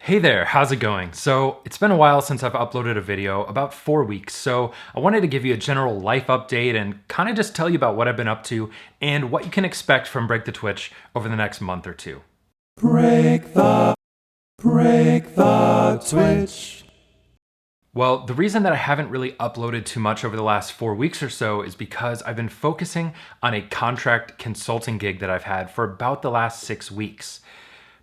Hey there, how's it going? So it's been a while since I've uploaded a video, about 4 weeks, so I wanted to give you a general life update and kind of just tell you about what I've been up to and what you can expect from Break the Twitch over the next month or two. Break the Twitch. Well, the reason that I haven't really uploaded too much over the last 4 weeks or so is because I've been focusing on a contract consulting gig that I've had for about the last 6 weeks.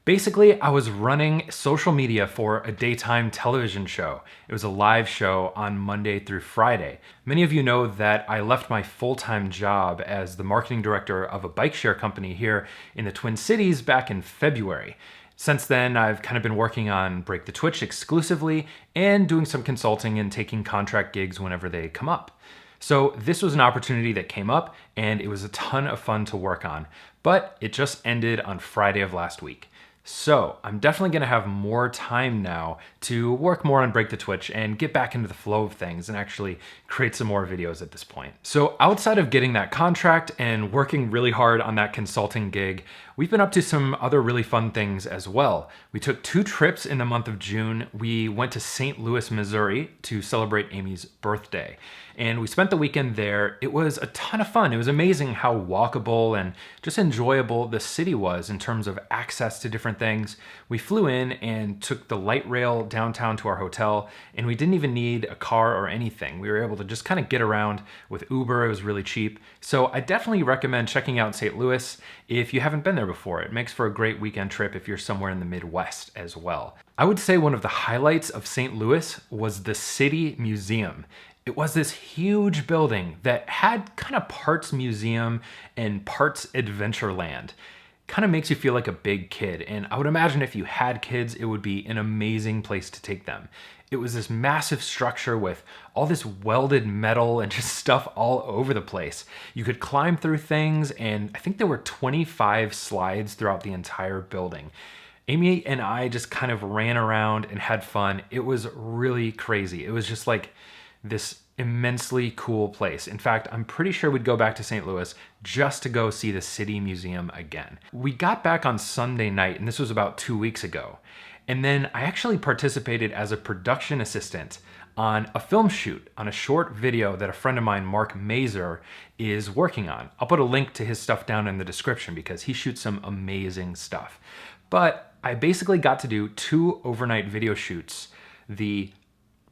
Basically, I was running social media for a daytime television show. It was a live show on Monday through Friday. Many of you know that I left my full-time job as the marketing director of a bike share company here in the Twin Cities back in February. Since then, I've kind of been working on Break the Twitch exclusively and doing some consulting and taking contract gigs whenever they come up. So this was an opportunity that came up and it was a ton of fun to work on, but it just ended on Friday of last week. So I'm definitely gonna have more time now to work more on Break the Twitch and get back into the flow of things and actually create some more videos at this point. So outside of getting that contract and working really hard on that consulting gig, we've been up to some other really fun things as well. We took 2 trips in the month of June. We went to St. Louis, Missouri to celebrate Amy's birthday. And we spent the weekend there. It was a ton of fun. It was amazing how walkable and just enjoyable the city was in terms of access to different things. We flew in and took the light rail downtown to our hotel, and we didn't even need a car or anything. We were able to just kind of get around with Uber. It was really cheap. So I definitely recommend checking out St. Louis if you haven't been there before. It makes for a great weekend trip if you're somewhere in the Midwest as well. I would say one of the highlights of St. Louis was the City Museum. It was this huge building that had kind of parts museum and parts Adventureland. Kind of makes you feel like a big kid, and I would imagine if you had kids, it would be an amazing place to take them. It was this massive structure with all this welded metal and just stuff all over the place. You could climb through things, and I think there were 25 slides throughout the entire building. Amy and I just kind of ran around and had fun. It was really crazy. It was just like this immensely cool place. In fact, I'm pretty sure we'd go back to St. Louis just to go see the City Museum again. We got back on Sunday night, and this was about 2 weeks ago. And then I actually participated as a production assistant on a film shoot, on a short video that a friend of mine, Mark Mazer, is working on. I'll put a link to his stuff down in the description because he shoots some amazing stuff. But I basically got to do 2 overnight video shoots the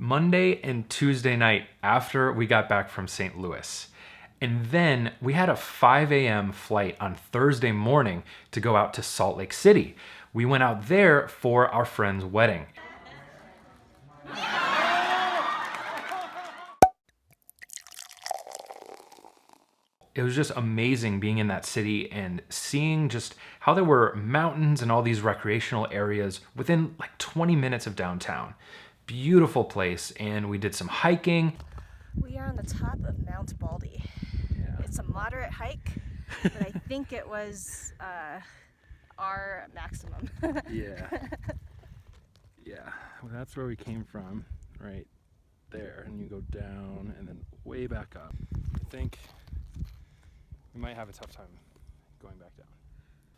Monday and Tuesday night after we got back from St. Louis. And then we had a 5 a.m. flight on Thursday morning to go out to Salt Lake City. We went out there for our friend's wedding. It was just amazing being in that city and seeing just how there were mountains and all these recreational areas within like 20 minutes of downtown. Beautiful place, and we did some hiking. We are on the top of Mount Baldy. Yeah. It's a moderate hike, but I think it was our maximum. Yeah. Well, that's where we came from, right there. And you go down and then way back up. I think we might have a tough time going back down.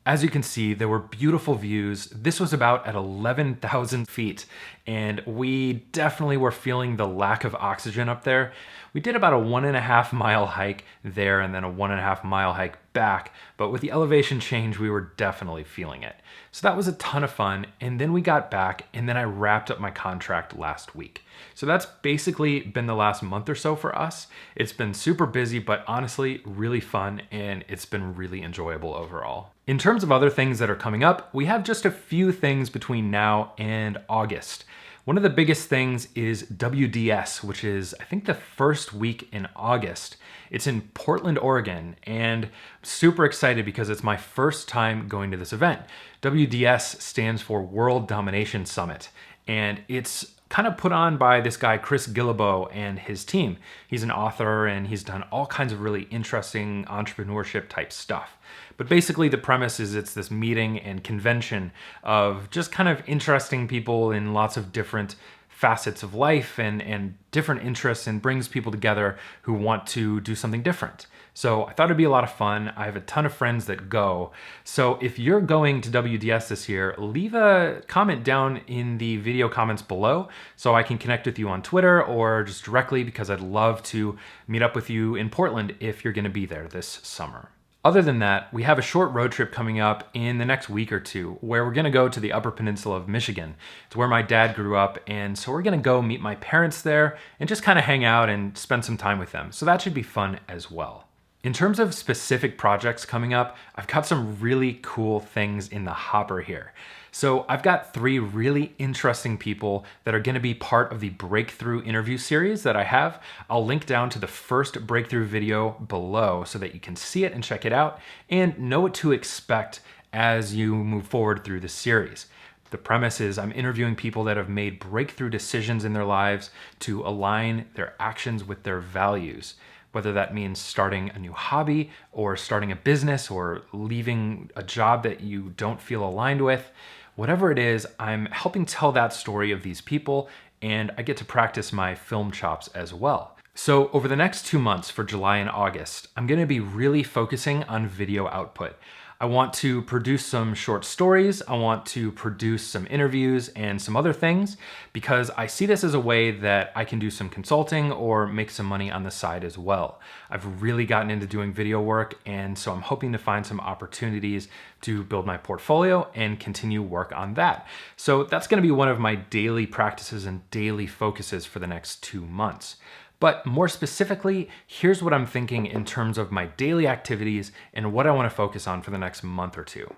As you can see, there were beautiful views. This was about at 11,000 feet, and we definitely were feeling the lack of oxygen up there. We did about a 1.5 mile hike there and then a 1.5 mile hike back, but with the elevation change, we were definitely feeling it. So that was a ton of fun, and then we got back, and then I wrapped up my contract last week. So that's basically been the last month or so for us. It's been super busy, but honestly, really fun, and it's been really enjoyable overall. In terms of other things that are coming up, we have just a few things between now and August. One of the biggest things is WDS, which is, I think, the first week in August. It's in Portland, Oregon, and I'm super excited because it's my first time going to this event. WDS stands for World Domination Summit, and it's kind of put on by this guy, Chris Guillebeau, and his team. He's an author, and he's done all kinds of really interesting entrepreneurship type stuff. But basically the premise is it's this meeting and convention of just kind of interesting people in lots of different facets of life and different interests and brings people together who want to do something different. So I thought it'd be a lot of fun. I have a ton of friends that go. So if you're going to WDS this year, leave a comment down in the video comments below so I can connect with you on Twitter or just directly, because I'd love to meet up with you in Portland if you're going to be there this summer. Other than that, we have a short road trip coming up in the next week or two where we're going to go to the Upper Peninsula of Michigan. It's where my dad grew up, and so we're going to go meet my parents there and just kind of hang out and spend some time with them. So that should be fun as well. In terms of specific projects coming up, I've got some really cool things in the hopper here. So I've got 3 really interesting people that are going to be part of the breakthrough interview series that I have. I'll link down to the first breakthrough video below so that you can see it and check it out and know what to expect as you move forward through the series. The premise is I'm interviewing people that have made breakthrough decisions in their lives to align their actions with their values. Whether that means starting a new hobby or starting a business or leaving a job that you don't feel aligned with, whatever it is, I'm helping tell that story of these people, and I get to practice my film chops as well. So over the next 2 months for July and August, I'm going to be really focusing on video output. I want to produce some short stories, I want to produce some interviews and some other things, because I see this as a way that I can do some consulting or make some money on the side as well. I've really gotten into doing video work, and so I'm hoping to find some opportunities to build my portfolio and continue work on that. So that's going to be one of my daily practices and daily focuses for the next 2 months. But more specifically, here's what I'm thinking in terms of my daily activities and what I want to focus on for the next month or two.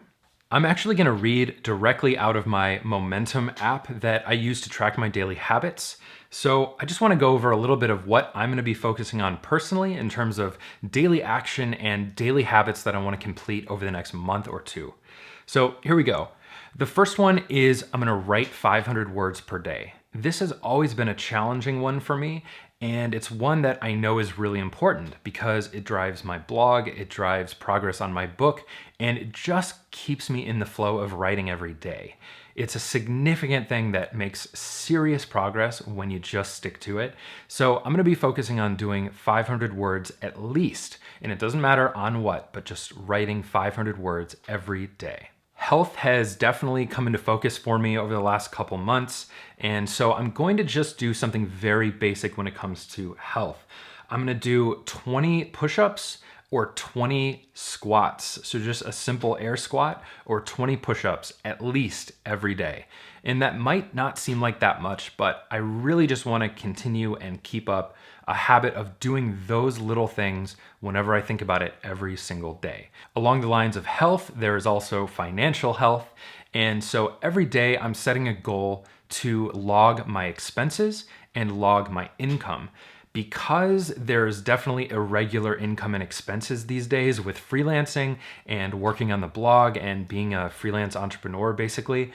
I'm actually going to read directly out of my Momentum app that I use to track my daily habits. So I just want to go over a little bit of what I'm going to be focusing on personally in terms of daily action and daily habits that I want to complete over the next month or two. So here we go. The first one is I'm going to write 500 words per day. This has always been a challenging one for me, and it's one that I know is really important because it drives my blog, it drives progress on my book, and it just keeps me in the flow of writing every day. It's a significant thing that makes serious progress when you just stick to it. So I'm gonna be focusing on doing 500 words at least, and it doesn't matter on what, but just writing 500 words every day. Health has definitely come into focus for me over the last couple months, and so I'm going to just do something very basic when it comes to health. I'm gonna do 20 push-ups or 20 squats. So just a simple air squat or 20 push-ups at least every day. And that might not seem like that much, but I really just wanna continue and keep up a habit of doing those little things whenever I think about it every single day. Along the lines of health, there is also financial health. And so every day I'm setting a goal to log my expenses and log my income. Because there's definitely irregular income and expenses these days with freelancing and working on the blog and being a freelance entrepreneur, basically,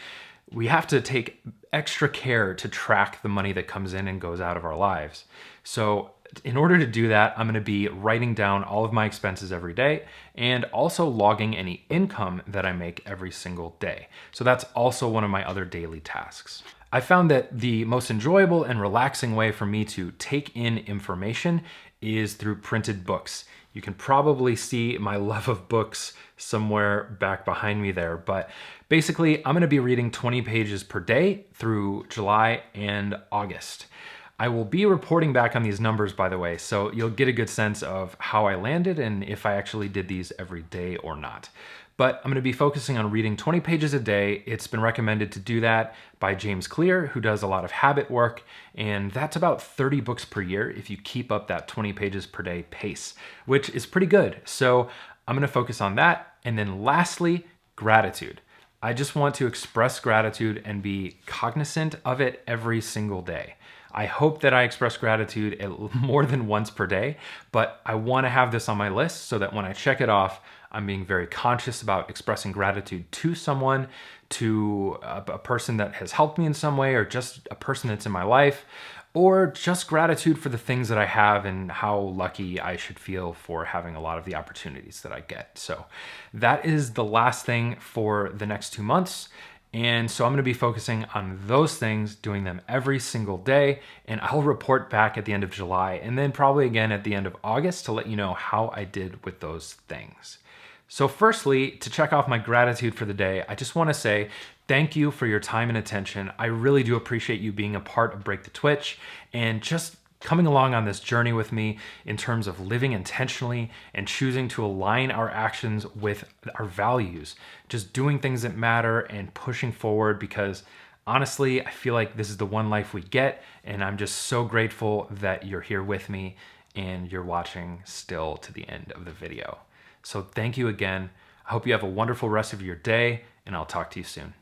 we have to take extra care to track the money that comes in and goes out of our lives. So in order to do that, I'm gonna be writing down all of my expenses every day and also logging any income that I make every single day. So that's also one of my other daily tasks. I found that the most enjoyable and relaxing way for me to take in information is through printed books. You can probably see my love of books somewhere back behind me there, but basically I'm gonna be reading 20 pages per day through July and August. I will be reporting back on these numbers, by the way, so you'll get a good sense of how I landed and if I actually did these every day or not. But I'm gonna be focusing on reading 20 pages a day. It's been recommended to do that by James Clear, who does a lot of habit work, and that's about 30 books per year if you keep up that 20 pages per day pace, which is pretty good. So I'm gonna focus on that. And then lastly, gratitude. I just want to express gratitude and be cognizant of it every single day. I hope that I express gratitude more than once per day, but I want to have this on my list so that when I check it off, I'm being very conscious about expressing gratitude to someone, to a person that has helped me in some way, or just a person that's in my life, or just gratitude for the things that I have and how lucky I should feel for having a lot of the opportunities that I get. So that is the last thing for the next 2 months. And so I'm going to be focusing on those things, doing them every single day, and I'll report back at the end of July and then probably again at the end of August to let you know how I did with those things. So firstly, to check off my gratitude for the day, I just want to say thank you for your time and attention. I really do appreciate you being a part of Break the Twitch and just coming along on this journey with me in terms of living intentionally and choosing to align our actions with our values, just doing things that matter and pushing forward, because honestly, I feel like this is the one life we get, and I'm just so grateful that you're here with me and you're watching still to the end of the video. So thank you again. I hope you have a wonderful rest of your day, and I'll talk to you soon.